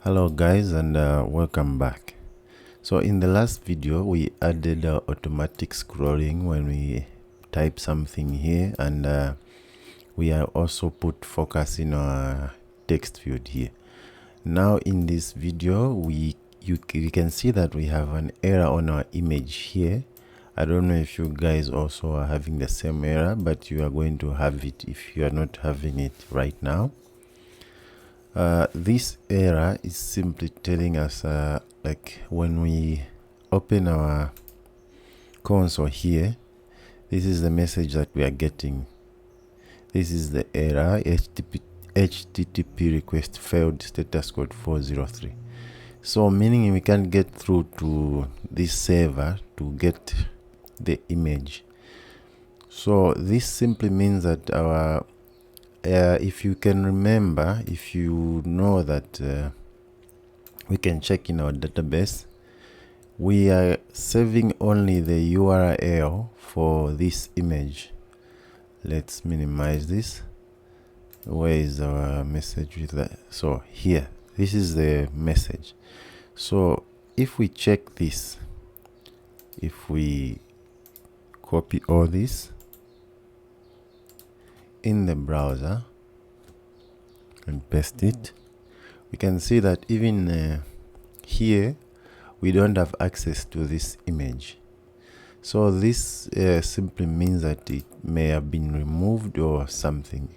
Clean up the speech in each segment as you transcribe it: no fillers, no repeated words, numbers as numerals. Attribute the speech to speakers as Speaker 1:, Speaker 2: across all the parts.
Speaker 1: Hello guys, and welcome back. So in the last video we added automatic scrolling when we type something here, and we are also put focus in our text field here. Now in this video you can see that we have an error on our image here. I don't know if you guys also are having the same error, but you are going to have it if you are not having it right now. This error is simply telling us like when we open our console here, this is the message that we are getting. This is the error: HTTP request failed, status code 403. So meaning we can't get through to this server to get the image. So this simply means that our if you can remember, if you know that we can check in our database, we are saving only the URL for this image. Let's minimize this. Where is our message with that? So here, this is the message. So if we check this, if we copy all this in the browser and paste it, we can see that even here we don't have access to this image. So this simply means that it may have been removed or something.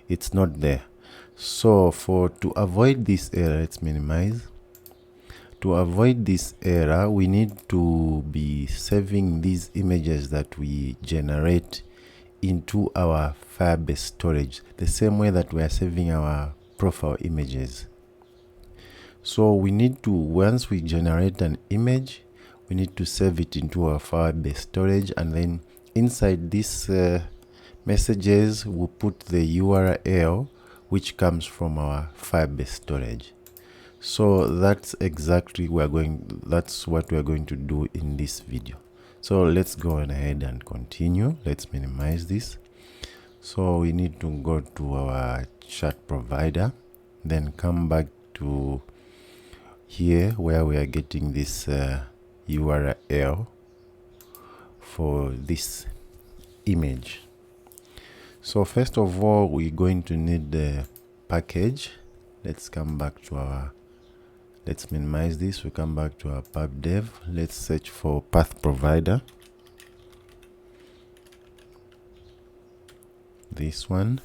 Speaker 1: It's not there. So to avoid this error, let's minimize. To avoid this error, we need to be saving these images that we generate into our Firebase storage, the same way that we are saving our profile images. So we need to, once we generate an image, we need to save it into our Firebase storage, and then inside this messages we'll put the URL which comes from our Firebase storage. So that's exactly that's what we're going to do in this video. So let's go ahead and continue. Let's minimize this. So we need to go to our chat provider, then come back to here where we are getting this URL for this image. So first of all, we're going to need the package. Let's come back to our, let's minimize this. We come back to our pub dev. Let's search for path provider. This one.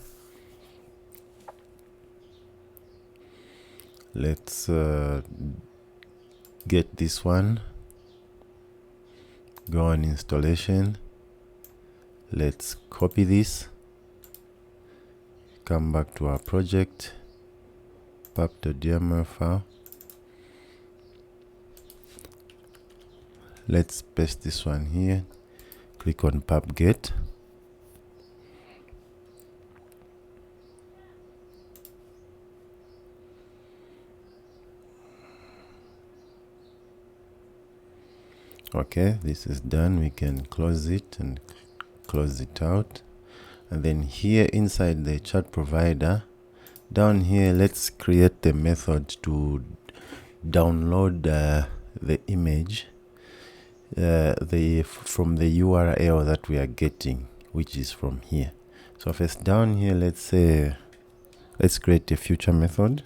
Speaker 1: Let's get this one. Go on installation. Let's copy this. Come back to our project. pub.yaml file. Let's paste this one here. Click on pub-get. Okay, this is done. We can close it and close it out. And then here inside the chat provider, down here, let's create the method to download the image from the URL that we are getting, which is from here. So first down here, let's create a future method.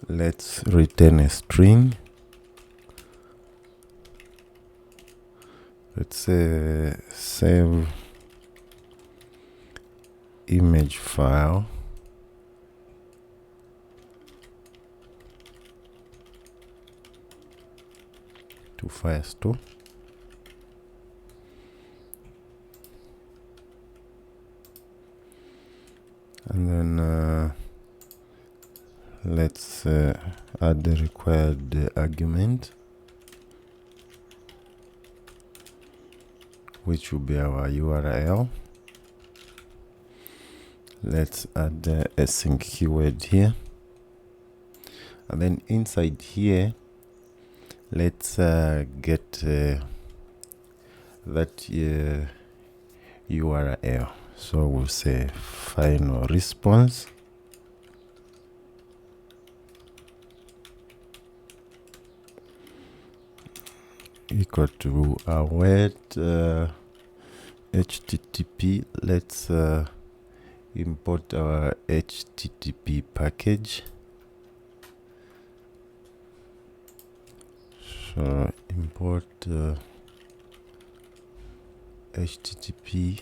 Speaker 1: Let's return a string. Let's say save image file to Firestore. And then let's add the required argument, which will be our URL. Let's add the async keyword here, and then inside here let's get that URL. So we'll say final response equal to await HTTP. Let's import our HTTP package. So import HTTP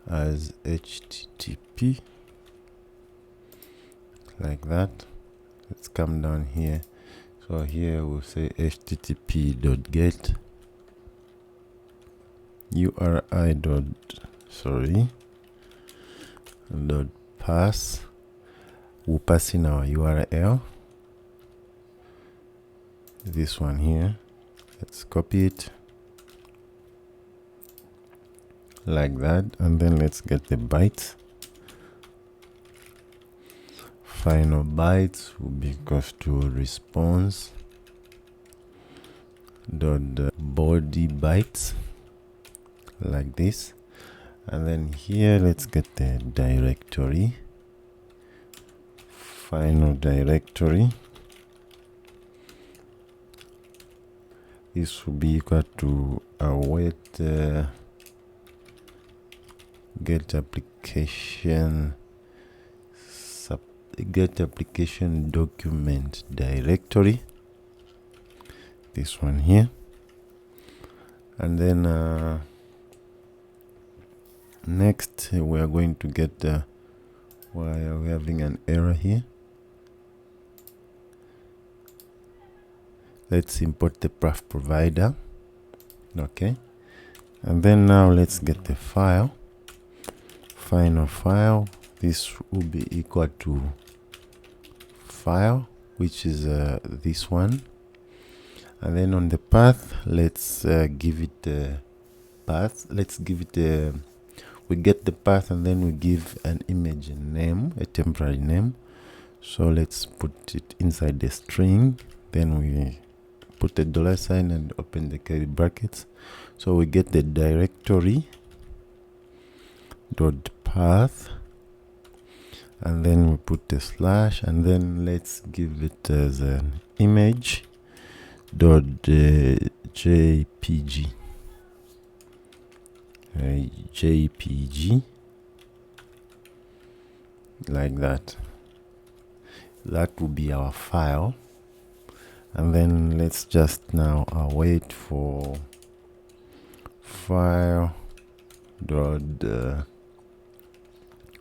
Speaker 1: as HTTP, like that. Let's come down here. So here we'll say http.get URI dot pass. We'll pass in our URL, this one here. Let's copy it like that, and then let's get the bytes. Final bytes will be equals to response dot body bytes, like this. And then here let's get the directory, final directory. This will be equal to await get application document directory, this one here. And then next we are going to get why are we having an error here? Let's import the path provider. Okay, and then now let's get the file, final file. This will be equal to file, which is this one. And then on the path, let's give it the path. Let's give it a, we get the path and then we give an image name, a temporary name. So let's put it inside the string. Then we put a $sign and open the curly brackets. So we get the directory dot path, and then we put the slash, and then let's give it as an image dot jpg, like that. That will be our file. And then let's just now await for file dot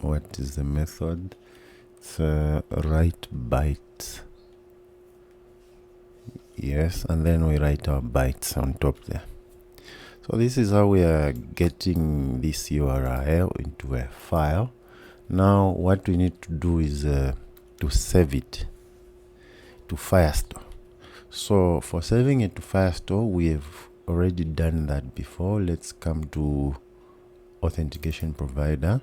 Speaker 1: what is the method? It's write bytes. Yes, and then we write our bytes on top there. So this is how we are getting this URL into a file. Now what we need to do is to save it to Firestore. So for saving it to Firestore, we have already done that before. Let's come to authentication provider.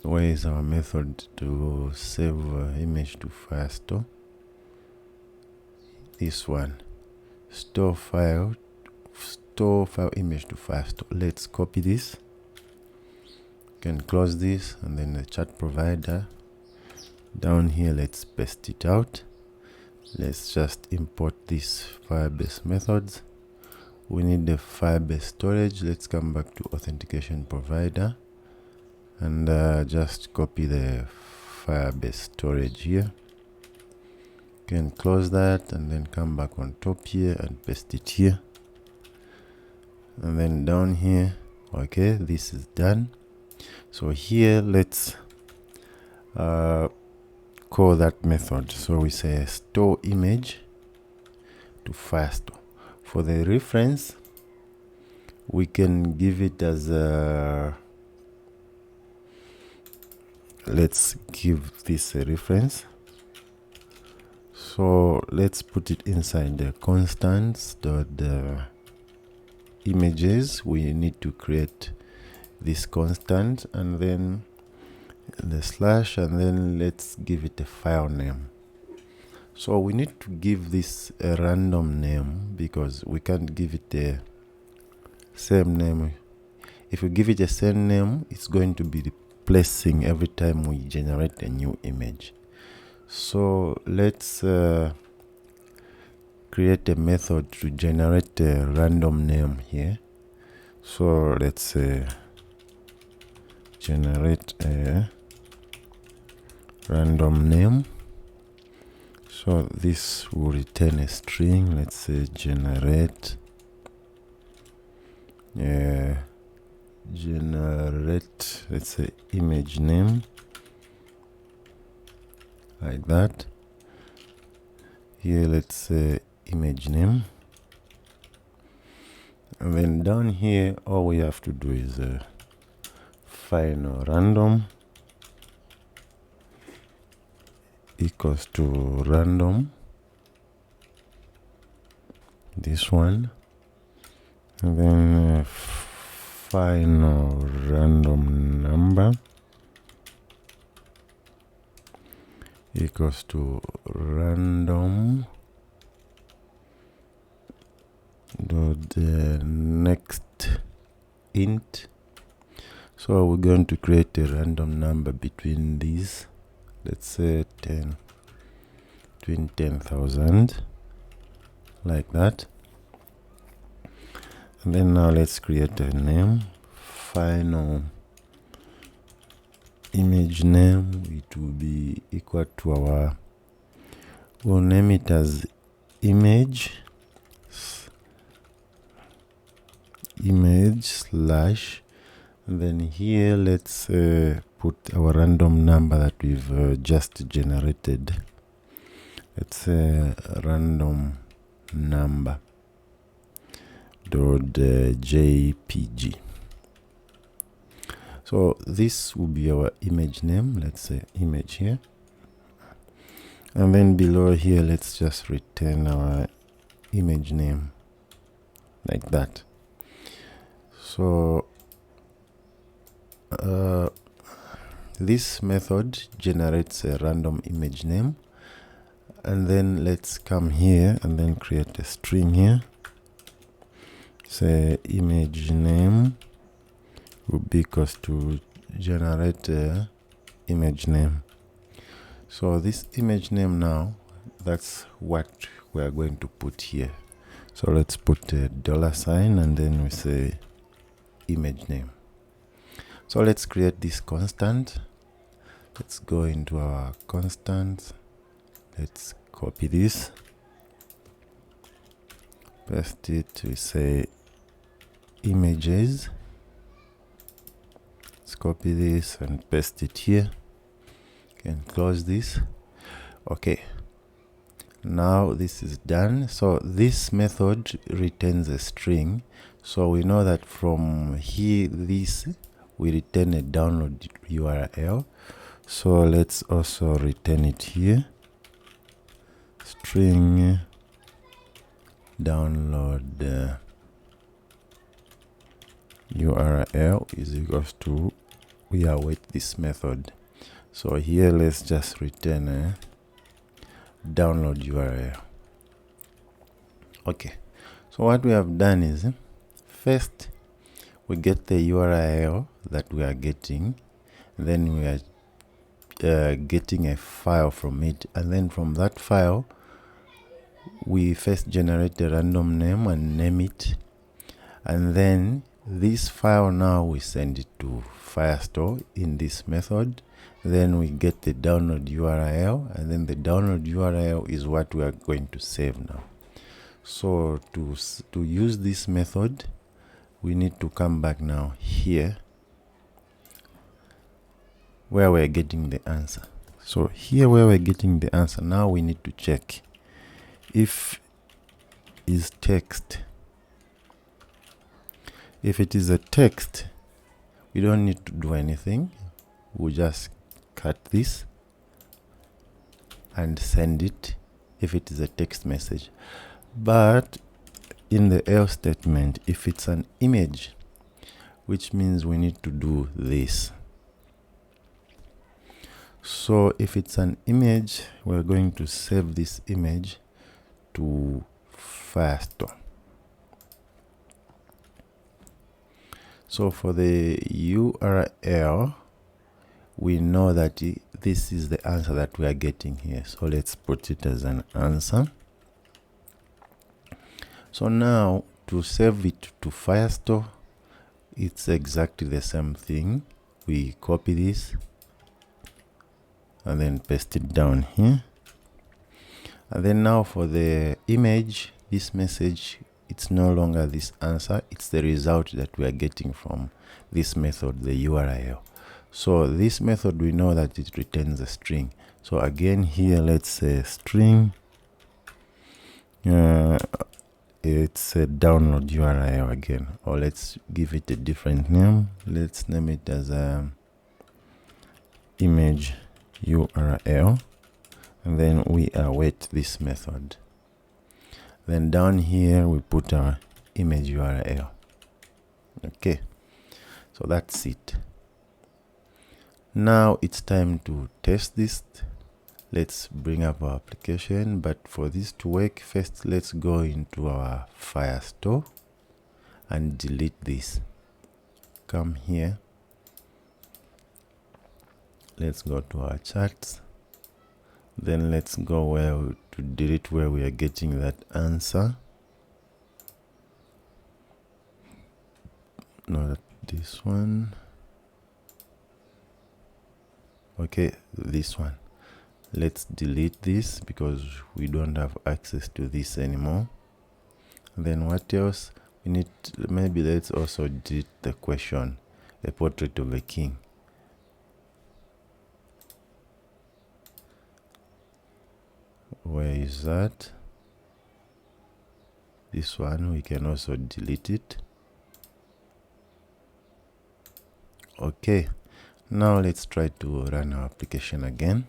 Speaker 1: Where is our method to save image to Firestore? This one, store file image to Firestore. Let's copy this. You can close this, and then the chat provider down here, let's paste it out. Let's just import these Firebase methods. We need the Firebase storage. Let's come back to authentication provider and just copy the Firebase storage here. You can close that and then come back on top here and paste it here. And then down here, okay, this is done. So here let's call that method. So we say store image to Firestore. For the reference, we can give it as a, let's give this a reference. So let's put it inside the constants dot images. We need to create this constant, and then the slash, and then let's give it a file name. So we need to give this a random name because we can't give it a same name. If you give it a same name, it's going to be replacing every time we generate a new image. So let's create a method to generate a random name here. So let's generate a random name. So this will return a string. Let's say generate let's say image name, like that. Here let's say image name, and then down here all we have to do is final random equals to random, this one, and then final random number equals to random dot next int. So we're going to create a random number between these, let's say 10, between 10,000, like that. And then now let's create a name, final image name. It will be equal to we'll name it as image slash, and then here let's put our random number that we've just generated. Let's say random number dot jpg. So this will be our image name. Let's say image here, and then below here let's just return our image name, like that. So this method generates a random image name, and then let's come here and then create a string here. Say image name will be equals to generate a image name. So this image name now, that's what we are going to put here. So let's put a $, and then we say image name. So let's create this constant. Let's go into our constants. Let's copy this, paste it. We say images. Let's copy this and paste it here. Can close this. Okay, now this is done. So this method returns a string, so we know that from here this we return a download URL. So let's also return it here, string download URL is equals to, we await this method. So here let's just return a download URL. Okay, so what we have done is, first we get the URL that we are getting, then we are getting a file from it, and then from that file we first generate a random name and name it, and then this file now we send it to Firestore in this method. Then we get the download URL, and then the download URL is what we are going to save now. So to use this method, we need to come back now here where we're getting the answer. So here where we're getting the answer, now we need to check if is text. If it is a text, we don't need to do anything. We'll just cut this and send it if it is a text message. But in the else statement, if it's an image, which means we need to do this. So if it's an image, we're going to save this image to Firestore. So for the URL, we know that this is the answer that we are getting here. So let's put it as an answer. So now to save it to Firestore, it's exactly the same thing. We copy this and then paste it down here. And then now for the image, this message, it's no longer this answer, it's the result that we are getting from this method, the URL. So this method, we know that it returns a string. So again here, let's say string, it's a download URL again, or let's give it a different name. Let's name it as image URL, and then we await this method. Then down here we put our image URL. Okay, so that's it. Now it's time to test this. Let's bring up our application, but for this to work, first let's go into our Firestore and delete this. Come here, let's go to our charts, then let's go to delete where we are getting that answer. Not this one. Okay, this one. Let's delete this because we don't have access to this anymore. Then what else? We need maybe let's also delete the question, the portrait of the king. Where is that? This one, we can also delete it. Okay, now let's try to run our application again.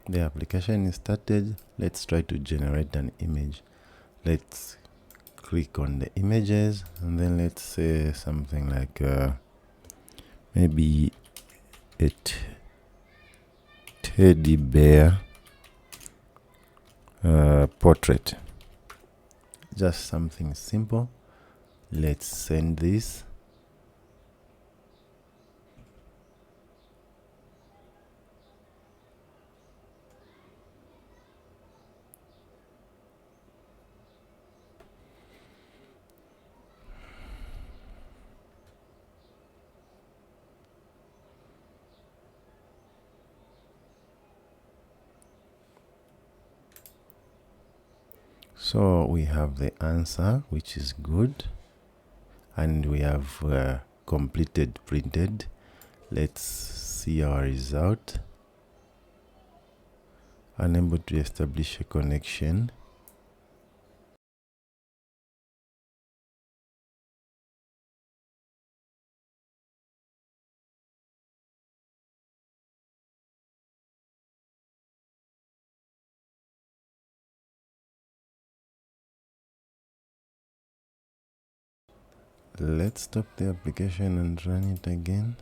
Speaker 1: The application is started. Let's try to generate an image. Let's click on the images and then let's say something like maybe a teddy bear portrait. Just something simple. Let's send this. So we have the answer, which is good, and we have completed printed. Let's see our result. Unable to establish a connection. Let's stop the application and run it again.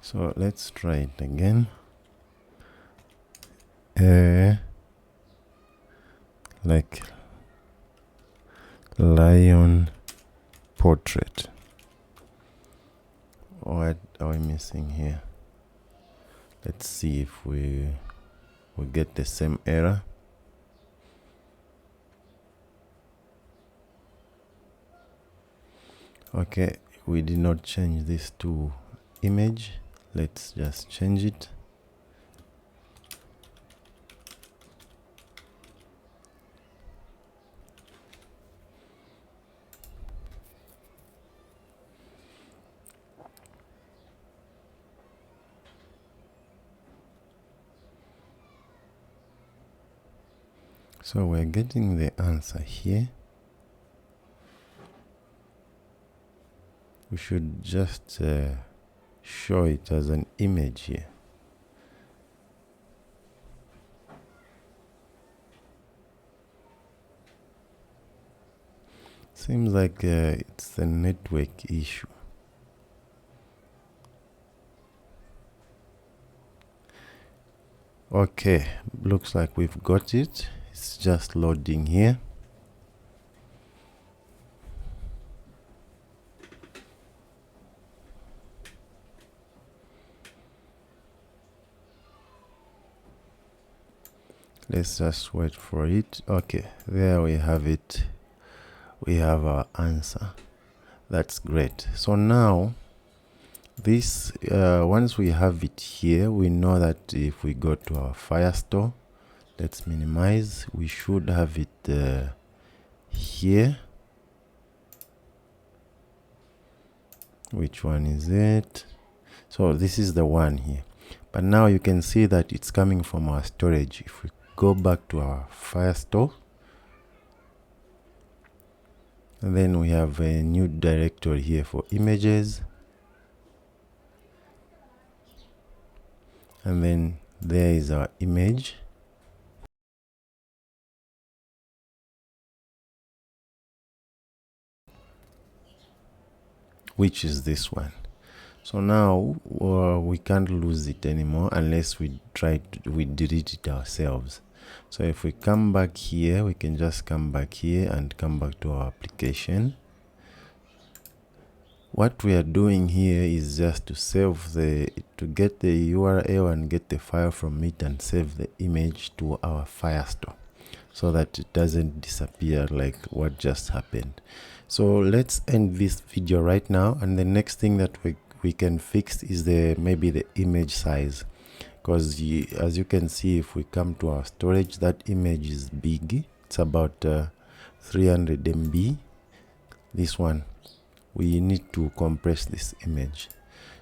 Speaker 1: So let's try it again. Like lion portrait. What are we missing here? Let's see if we get the same error. Okay, we did not change this to image. Let's just change it. So we're getting the answer here. We should just show it as an image here. Seems like it's a network issue. Okay, looks like we've got it. It's just loading here. Let's just wait for it. Okay, there we have it. We have our answer. That's great. So now this once we have it here, we know that if we go to our Firestore, let's minimize, we should have it here. Which one is it? So this is the one here, but now you can see that it's coming from our storage. If we go back to our Firestore, and then we have a new directory here for images, and then there is our image. Which is this one. So now we can't lose it anymore unless we delete it ourselves. So if we come back here, we can just come back here and come back to our application. What we are doing here is just to get the URL and get the file from it and save the image to our Firestore, so that it doesn't disappear like what just happened. So let's end this video right now, and the next thing that we can fix is maybe the image size, because as you can see, if we come to our storage, that image is big. It's about 300 MB. This one, we need to compress this image.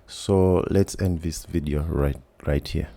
Speaker 1: So let's end this video right here.